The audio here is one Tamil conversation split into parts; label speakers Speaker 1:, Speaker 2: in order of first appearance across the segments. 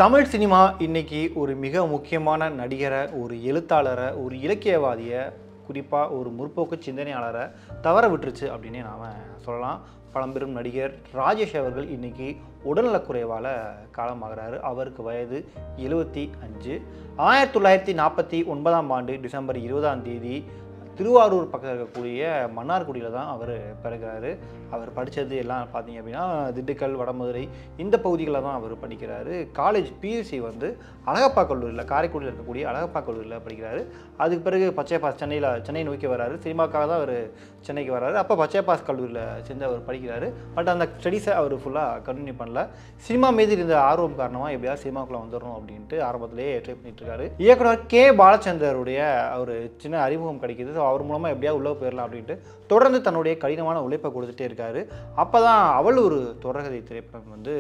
Speaker 1: தமிழ் சினிமா இன்னைக்கு ஒரு மிக முக்கியமான நடிகரை, ஒரு எழுத்தாளரை, ஒரு இலக்கியவாதியை, குறிப்பாக ஒரு முற்போக்கு சிந்தனையாளரை தவற விட்டுருச்சு அப்படின்னே நாம் சொல்லலாம். பழம்பெரும் நடிகர் ராஜேஷ் அவர்கள் இன்னைக்கு உடல்நலக்குறைவால் காலமாகிறாரு. அவருக்கு வயது 75. 1949ஆம் ஆண்டு டிசம்பர் 20ஆம் தேதி திருவாரூர் பக்கம் இருக்கக்கூடிய மன்னார்குடியில் தான் அவர் பிறகுறாரு. அவர் படித்தது எல்லாம் பார்த்தீங்க அப்படின்னா திண்டுக்கல், வடமதுரை இந்த பகுதிகளில் தான் அவர் படிக்கிறாரு. காலேஜ் பியூசி வந்து அழகப்பா கல்லூரியில், காரைக்குடியில் இருக்கக்கூடிய அழகப்பா கல்லூரியில் படிக்கிறாரு. அதுக்கு பிறகு பச்சையப்பாஸ் சென்னை நோக்கி வராரு. சினிமாக்காக தான் அவர் சென்னைக்கு வராரு. அப்போ பச்சையப்பாஸ் கல்லூரியில் சேர்ந்து அவர் படிக்கிறாரு. பட் அந்த ஸ்டடீஸை அவர் ஃபுல்லாக கண்டினியூ பண்ணல. சினிமா மீது இருந்த ஆர்வம் காரணமாக எப்படியாவது சினிமாக்குள்ளே வந்துடணும் அப்படின்ட்டு ஆரம்பத்திலேயே ட்ரை பண்ணிட்டு இருக்காரு. இயக்குனர் கே பாலச்சந்தருடைய ஒரு சின்ன அறிமுகம் கிடைக்கிது. அவர் மூலமாக எப்படியாவது உள்ளே போயிடலாம் அப்படின்ட்டு தொடர்ந்து தன்னுடைய கடினமான உழைப்பை கொடுத்துட்டே இருக்காரு. அப்போ தான் அவள் ஒரு தொடர்கதை திரைப்படம் வந்து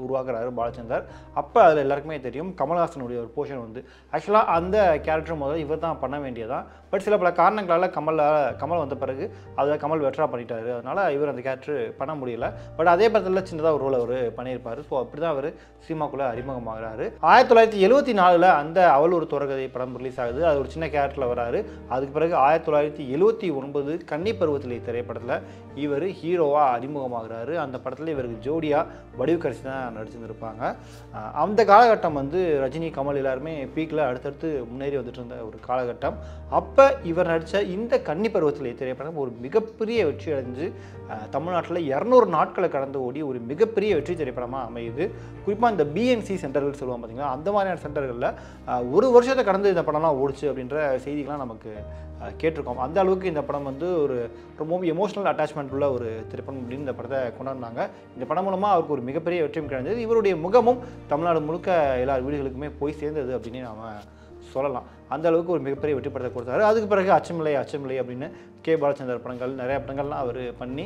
Speaker 1: உருவாக்குறாரு பாலச்சந்தர். அப்போ அதில் எல்லாருக்குமே தெரியும் கமல்ஹாசனுடைய ஒரு போர்ஷன் வந்து ஆக்சுவலாக அந்த கேரக்டர் முதல்ல இவர் தான் பண்ண வேண்டியதான். பட் சில பல காரணங்களால் கமல் வந்த பிறகு அதை கமல் வெட்ரா பண்ணிட்டாரு. அதனால் இவர் அந்த கேரக்டர் பண்ண முடியல. பட் அதே படத்தில் சின்னதாக ஒரு ரோல் அவர் பண்ணியிருப்பார். ஸோ அப்படி தான் அவர் சினிமாக்குள்ளே அறிமுகமாகிறாரு. 1974 அந்த அவள் ஒரு தொடர்கதை படம் ரிலீஸ் ஆகுது. அது ஒரு சின்ன கேரக்டரில் வராரு. அதுக்கு பிறகு 1979 கன்னி பருவத்திலே திரைப்படத்தில் இவர் ஹீரோவாக அறிமுகமாகிறாரு. அந்த படத்தில் இவருக்கு ஜோடியாக வடிவுக்கரசி தான் நடிச்சிருந்திருப்பாங்க. அந்த காலகட்டம் வந்து ரஜினி, கமல் எல்லாருமே பீக்கில் அடுத்தடுத்து முன்னேறி வந்துட்டு இருந்த ஒரு காலகட்டம். அப்போ இவர் நடித்த இந்த கன்னி பருவத்திலே திரைப்படம் ஒரு மிகப்பெரிய வெற்றி அடைஞ்சு தமிழ்நாட்டில் 200 நாட்களை கடந்து ஓடி ஒரு மிகப்பெரிய வெற்றி திரைப்படமாக அமையுது. குறிப்பாக இந்த பிஎன்சி சென்டர்கள் சொல்லுவோம் பார்த்தீங்கன்னா, அந்த மாதிரியான சென்டர்களில் ஒரு வருஷத்தை கடந்து இந்த படம்லாம் ஓடிச்சு அப்படின்ற செய்திகள்லாம் நமக்கு கேட்டிருக்கோம். அந்த அளவுக்கு இந்த படம் வந்து ஒரு ரொம்ப எமோஷனல் அட்டாச்மெண்ட் உள்ள ஒரு திரைப்படம் அப்படின்னு இந்த படத்தை கொண்டாந்தாங்க. இந்த படம் மூலமாக அவருக்கு ஒரு மிகப்பெரிய வெற்றியும் கிடைந்தது. இவருடைய முகமும் தமிழ்நாடு முழுக்க எல்லா வீடுகளுக்குமே போய் சேர்ந்தது அப்படின்னு நாம் சொல்லலாம். அந்த அளவுக்கு ஒரு மிகப்பெரிய வெற்றி படத்தை கொடுத்தாரு. அதுக்கு பிறகு அச்சமில்லை அப்படின்னு கே பாலச்சந்தர் படங்கள், நிறைய படங்கள்லாம் அவர் பண்ணி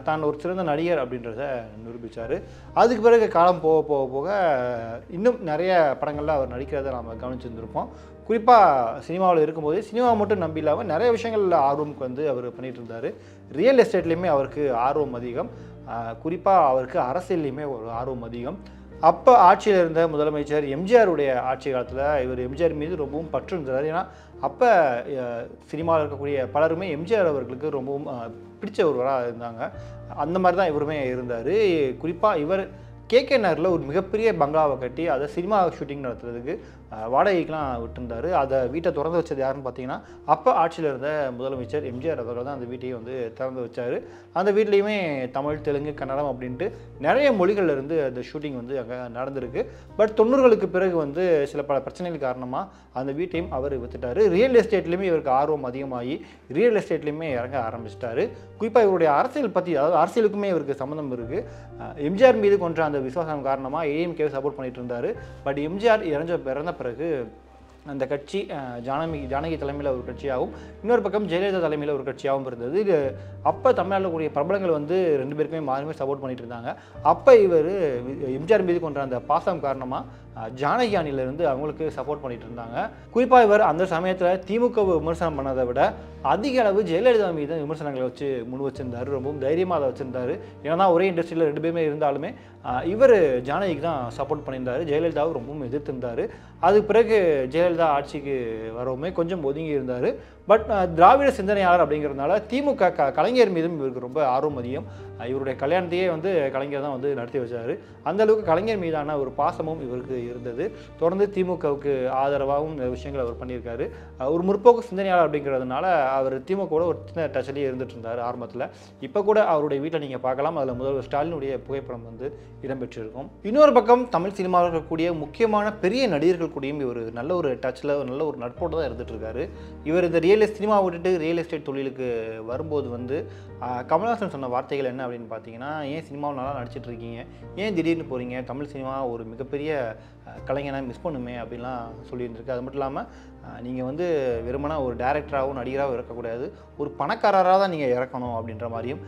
Speaker 1: தான் ஒரு சிறந்த நடிகர் அப்படின்றத நிரூபித்தார். அதுக்கு பிறகு காலம் போக இன்னும் நிறைய படங்களில் அவர் நடிக்கிறத நாம் கவனிச்சிருந்திருப்போம். குறிப்பாக சினிமாவில் இருக்கும்போது சினிமா மட்டும் நம்பி இல்லாமல் நிறைய விஷயங்களில் ஆர்வமுக்கு வந்து அவர் பண்ணிகிட்டு இருந்தார். ரியல் எஸ்டேட்லேயுமே அவருக்கு ஆர்வம் அதிகம். குறிப்பாக அவருக்கு அரசியல்லையுமே ஒரு ஆர்வம் அதிகம். அப்போ ஆட்சியில் இருந்த முதலமைச்சர் எம்ஜிஆருடைய ஆட்சி காலத்தில் இவர் எம்ஜிஆர் மீது ரொம்பவும் பற்று இருந்தார். ஏன்னா அப்போ சினிமாவில் இருக்கக்கூடிய பலருமே எம்ஜிஆர் அவர்களுக்கு ரொம்பவும் பிடிச்ச ஒருவராக இருந்தாங்க. அந்த மாதிரி தான் இவருமே இருந்தார். குறிப்பாக இவர் கேகே நகரில் ஒரு மிகப்பெரிய பங்களாவை கட்டி அதை சினிமா ஷூட்டிங் நடத்துறதுக்கு வாடகைக்கெலாம் விட்டுருந்தார். அதை வீட்டை திறந்து வச்சது யாருன்னு பார்த்தீங்கன்னா, அப்போ ஆட்சியில் இருந்த முதலமைச்சர் எம்ஜிஆர் அவர்கள் தான் அந்த வீட்டையும் வந்து திறந்து வச்சார். அந்த வீட்லேயுமே தமிழ், தெலுங்கு, கன்னடம் அப்படின்ட்டு நிறைய மொழிகளில் இருந்து அந்த ஷூட்டிங் வந்து அங்கே நடந்திருக்கு. பட் 90களுக்கு பிறகு வந்து சில பல பிரச்சனைகள் காரணமாக அந்த வீட்டையும் அவர் வித்துட்டார். ரியல் எஸ்டேட்லேயுமே இவருக்கு ஆர்வம் அதிகமாகி ரியல் எஸ்டேட்லேயுமே இறங்க ஆரம்பிச்சிட்டாரு. குறிப்பாக இவருடைய அரசியல் பற்றி, அதாவது அரசியலுக்குமே இவருக்கு சம்மந்தம் இருக்குது. எம்ஜிஆர் மீது கொண்ட அந்த விசுவாசம் காரணமாக ஏடிஎம்கேவை சப்போர்ட் பண்ணிட்டு இருந்தார். பட் எம்ஜிஆர் இறந்த பிறகு அந்த கட்சி ஜானகி தலைமையில் ஒரு கட்சியாகவும், இன்னொரு பக்கம் ஜெயலலிதா தலைமையில் ஒரு கட்சியாகவும் இருந்தது. இது அப்போ தமிழ்நாட்டில் கூடிய பிரபலங்கள் வந்து 2 பேருக்குமே மாறுமே சப்போர்ட் பண்ணிட்டு இருந்தாங்க. அப்போ இவர் எம்ஜிஆர் மீது கொண்ட அந்த பாசம் காரணமாக ஜானகி அணியிலிருந்து அவங்களுக்கு சப்போர்ட் பண்ணிட்டு இருந்தாங்க. குறிப்பாக இவர் அந்த சமயத்தில் திமுக விமர்சனம் பண்ணதை விட அதிக அளவு ஜெயலலிதா மீது விமர்சனங்களை முன் வச்சிருந்தார். ரொம்பவும் தைரியமாக அதை வச்சிருந்தார். ஏன்னா ஒரே இண்டஸ்ட்ரியில் 2 பேருமே இருந்தாலுமே இவர் ஜானகிக்கு தான் சப்போர்ட் பண்ணியிருந்தார். ஜெயலலிதாவை ரொம்பவும் எதிர்த்திருந்தார். அதுக்கு பிறகு ஜெயலலிதா ஆட்சிக்கு வரவுமே கொஞ்சம் ஒதுங்கி இருந்தார். பட் திராவிட சிந்தனையாளர் அப்படிங்கிறதுனால திமுக கலைஞர் மீதும் இவருக்கு ரொம்ப ஆர்வம் அதிகம். இவருடைய கல்யாணத்தையே வந்து கலைஞர் தான் வந்து நடத்தி வச்சார். அந்த அளவுக்கு கலைஞர் மீதான ஒரு பாசமும் இவருக்கு இருந்தது. தொடர்ந்து திமுகவுக்கு ஆதரவாகவும் இந்த விஷயங்கள் அவர் பண்ணியிருக்காரு. ஒரு முற்போக்கு சிந்தனையாளர் அப்படிங்கிறதுனால அவர் திமுகவோட ஒரு சின்ன டச்சிலேயே இருந்துட்டு இருந்தார் ஆரம்பத்தில். இப்போ கூட அவருடைய வீட்டில் நீங்கள் பார்க்கலாம், அதில் முதல்வர் ஸ்டாலினுடைய புகைப்படம் வந்து இடம்பெற்றிருக்கும். இன்னொரு பக்கம் தமிழ் சினிமாவில் இருக்கக்கூடிய முக்கியமான பெரிய நடிகர்கள் கூடயும் இவர் நல்ல ஒரு டச்சில், நல்ல ஒரு நட்போடு தான் இருந்துட்டு இருக்காரு. இவர் இந்த சினிமா விட்டுட்டு ரியல் எஸ்டேட் தொழிலுக்கு வரும்போது வந்து கமல்ஹாசன் சொன்ன வார்த்தைகள் என்ன அப்படின்னு பார்த்தீங்கன்னா, ஏன் சினிமாவில் நல்லா நடிச்சிட்டு இருக்கீங்க, ஏன் திடீர்னு போகிறீங்க, தமிழ் சினிமா ஒரு மிகப்பெரிய கலைஞனை மிஸ் பண்ணுமே அப்படின்லாம் சொல்லியிருந்திருக்கு. அது மட்டும் இல்லாமல் நீங்கள் வந்து வெறுமனா ஒரு டைரக்டராகவும் நடிகராகவும் இருக்கக்கூடாது, ஒரு பணக்காரராக தான் நீங்கள் இறக்கணும் அப்படின்ற மாதிரியும்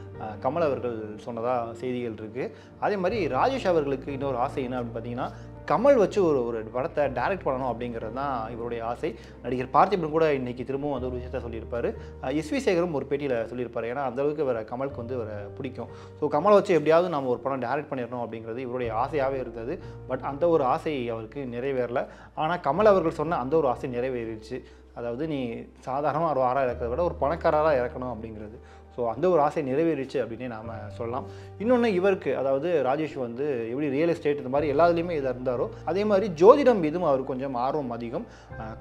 Speaker 1: கமல் அவர்கள் சொன்னதாக செய்திகள் இருக்குது. அதே மாதிரி ராஜேஷ் அவர்களுக்கு இன்னொரு ஆசை என்ன அப்படின்னு பார்த்தீங்கன்னா, கமல் வச்சு ஒரு படத்தை டைரக்ட் பண்ணணும் அப்படிங்கிறது தான் இவருடைய ஆசை. நடிகர் பார்த்திபன் கூட இன்னைக்கு திரும்பவும் வந்து ஒரு விஷயத்த சொல்லியிருப்பாரு. எஸ்வி சேகரும் ஒரு பேட்டியில் சொல்லியிருப்பாரு. ஏன்னா அந்தளவுக்கு இவரை கமலுக்கு வந்து இவரை பிடிக்கும். ஸோ கமலை வச்சு எப்படியாவது நம்ம ஒரு படம் டைரக்ட் பண்ணிடணும் அப்படிங்கிறது இவருடைய ஆசையாகவே இருந்தது. பட் அந்த ஒரு ஆசை அவருக்கு நிறைவேறல. ஆனால் கமல் அவர்கள் சொன்ன அந்த ஒரு ஆசை நிறைவேறிடுச்சு. அதாவது நீ சாதாரணமாக ஒரு ஆறாக இறக்கிறத விட ஒரு பணக்காரராக இறக்கணும் அப்படிங்கிறது. ஸோ அந்த ஒரு ஆசை நிறைவேறிச்சு அப்படின்னே நாம் சொல்லலாம். இன்னொன்று இவருக்கு, அதாவது ராஜேஷ் வந்து எப்படி ரியல் எஸ்டேட் இந்த மாதிரி எல்லாத்துலேயுமே இதாக இருந்தாரோ அதே மாதிரி ஜோதிடம் மீதும் அவருக்கு கொஞ்சம் ஆர்வம் அதிகம்.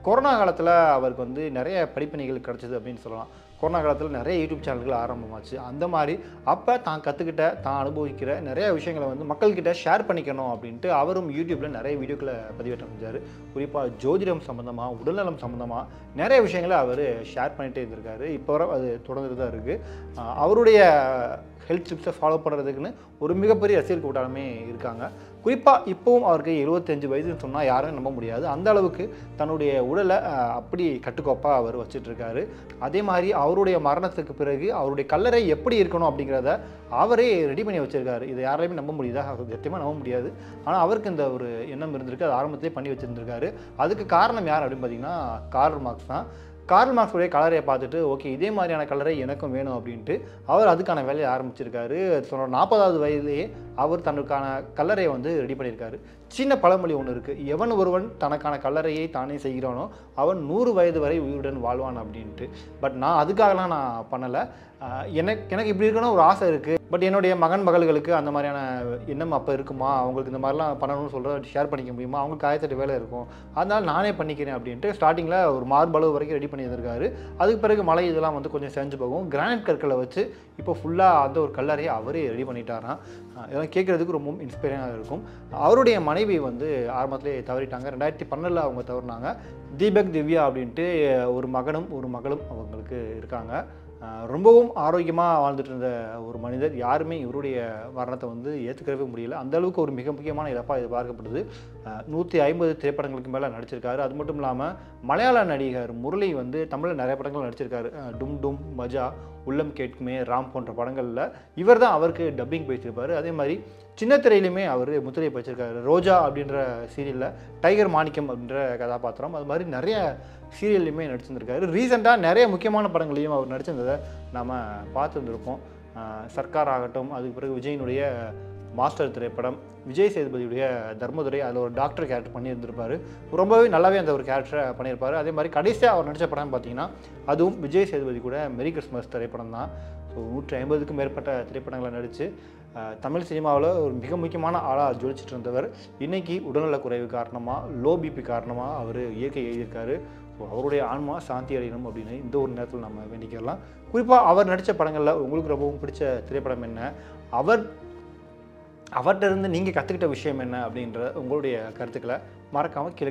Speaker 1: கொரோனா காலத்தில் அவருக்கு வந்து நிறைய படிப்பினைகள் கிடச்சிது அப்படின்னு சொல்லலாம். கொரோனா காலத்தில் நிறைய யூடியூப் சேனல்கள் ஆரம்பமாச்சு. அந்த மாதிரி அப்போ தான் கற்றுக்கிட்ட, தான் அனுபவிக்கிற நிறைய விஷயங்களை வந்து மக்கள்கிட்ட ஷேர் பண்ணிக்கணும் அப்படின்ட்டு அவரும் யூடியூப்பில் நிறைய வீடியோக்களை பதிவேற்றம் செஞ்சார். குறிப்பாக ஜோதிடம் சம்மந்தமாக, உடல்நலம் சம்மந்தமாக நிறைய விஷயங்களை அவர் ஷேர் பண்ணிகிட்டே இருந்திருக்காரு. இப்போ வரை அது தொடர்ந்துட்டு தான் இருக்குது. அவருடைய ஹெல்த் டிப்ஸை ஃபாலோ பண்ணுறதுக்குன்னு ஒரு மிகப்பெரிய ரசிகர் கூட்டாளமே இருக்காங்க. குறிப்பாக இப்போவும் அவருக்கு 75 வயதுன்னு சொன்னால் யாரும் நம்ப முடியாது. அந்த அளவுக்கு தன்னுடைய உடலை அப்படி கட்டுக்கோப்பாக அவர் வச்சிட்ருக்காரு. அதே மாதிரி அவருடைய மரணத்துக்கு பிறகு அவருடைய கல்லறை எப்படி இருக்கணும் அப்படிங்கிறத அவரே ரெடி பண்ணி வச்சுருக்காரு. இதை யாராலையுமே நம்ப முடியுதா? சத்தியமாக நம்ப முடியாது. ஆனால் அவருக்கு இந்த ஒரு எண்ணம் இருந்திருக்கு. அது ஆரம்பத்திலே பண்ணி வச்சுருந்துருக்காரு. அதுக்கு காரணம் யார் அப்படின்னு பார்த்தீங்கன்னா கார்ல் மார்க்ஸ் தான். கார்ல் மார்க்ஸுடைய கலரையை பார்த்துட்டு ஓகே இதே மாதிரியான கலரை எனக்கும் வேணும் அப்படின்ட்டு அவர் அதுக்கான வேலையை ஆரம்பிச்சிருக்காரு. 40வது வயதிலேயே அவர் தனக்கான கல்லறையை வந்து ரெடி பண்ணியிருக்காரு. சின்ன பழமொழி ஒன்று இருக்குது, எவன் ஒருவன் தனக்கான கல்லறையை தானே செய்கிறானோ அவன் 100 வயது வரை உயிருடன் வாழ்வான் அப்படின்ட்டு. பட் நான் அதுக்காகலாம் நான் பண்ணலை. எனக்கு இப்படி இருக்கணும் ஒரு ஆசை இருக்குது. பட் என்னுடைய மகன் மகள்களுக்கு அந்த மாதிரியான எண்ணம் அப்போ இருக்குமா, அவங்களுக்கு இந்த மாதிரிலாம் பண்ணணும்னு ஷேர் பண்ணிக்க முடியுமா, அவங்களுக்கு 1008 வேலை இருக்கும், அதனால் நானே பண்ணிக்கிறேன் அப்படின்ட்டு ஸ்டார்டிங்கில் ஒரு மார்பளவு வரைக்கும் ரெடி பண்ணியிருந்திருக்காரு. அதுக்கு பிறகு மலை இதெல்லாம் வந்து கொஞ்சம் செஞ்சு போகும். கிரானைட் கற்களை வச்சு இப்போ ஃபுல்லாக அந்த ஒரு கல்லறையை அவரே ரெடி பண்ணிட்டாராம். இதெல்லாம் கேட்குறதுக்கு ரொம்ப இன்ஸ்பைரிங்காக இருக்கும். அவருடைய மனைவி வந்து ஆரம்பத்திலே தவறிட்டாங்க. 2012 அவங்க தவறினாங்க. தீபக் திவ்யா அப்படின்ட்டு ஒரு மகனும் ஒரு மகளும் அவங்களுக்கு இருக்காங்க. ரொம்பவும் ஆரோக்கியமாக வாழ்ந்துட்டு இருந்த ஒரு மனிதர். யாருமே இவருடைய மரணத்தை வந்து ஏற்றுக்கவே முடியல. அந்தளவுக்கு ஒரு மிக முக்கியமான இழப்பாக இது பார்க்கப்படுது. 150 திரைப்படங்களுக்கு மேலே நடிச்சிருக்காரு. அது மட்டும் இல்லாமல் மலையாள நடிகர் முரளி வந்து தமிழில் நிறைய படங்கள் நடிச்சிருக்காரு. டும் டும், மஜா, உள்ளம் கேட்குமே, ராம் போன்ற படங்களில் இவர் தான் அவருக்கு டப்பிங் பேசியிருப்பார். அதே மாதிரி சின்ன திரையிலுமே அவர் முத்திரையை வச்சிருக்காரு. ரோஜா அப்படின்ற சீரியலில் டைகர் மாணிக்கம் அப்படின்ற கதாபாத்திரம், அது மாதிரி நிறைய சீரியல்லையுமே நடிச்சிருந்திருக்காரு. ரீசெண்டாக நிறைய முக்கியமான படங்களையும் அவர் நடிச்சிருந்ததை நாம் பார்த்துருந்துருப்போம். சர்க்கார் ஆகட்டும், அதுக்கு பிறகு விஜயினுடைய மாஸ்டர் திரைப்படம், விஜய் சேதுபதியுடைய தர்மதுரை, அதில் ஒரு டாக்டர் கேரக்டர் பண்ணியிருந்திருப்பார். ரொம்பவே நல்லாவே அந்த ஒரு கேரக்டரை பண்ணியிருப்பார். அதே மாதிரி கடைசியாக அவர் நடித்த படம் பார்த்திங்கன்னா அதுவும் விஜய் சேதுபதி கூட மெரி கிறிஸ்மஸ் திரைப்படம் தான். ஸோ 150க்கும் மேற்பட்ட திரைப்படங்களை நடித்து தமிழ் சினிமாவில் ஒரு மிக முக்கியமான ஆளாக ஜொலிச்சிட்டு இருந்தவர் இன்றைக்கி உடல்நலக் குறைவு காரணமாக, லோ பிபி காரணமாக அவர் இயற்கை எழுதியிருக்காரு. ஸோ அவருடைய ஆன்மா சாந்தி அடையணும் அப்படின்னு இந்த ஒரு நேரத்தில் நம்ம வேண்டிக்கலாம். குறிப்பாக அவர் நடித்த படங்களில் உங்களுக்கு ரொம்பவும் பிடிச்ச திரைப்படம் என்ன, அவர்கிட்ட இருந்து நீங்கள் கற்றுக்கிட்ட விஷயம் என்ன அப்படின்ற உங்களுடைய கருத்துக்களை மறக்காமல் கீழே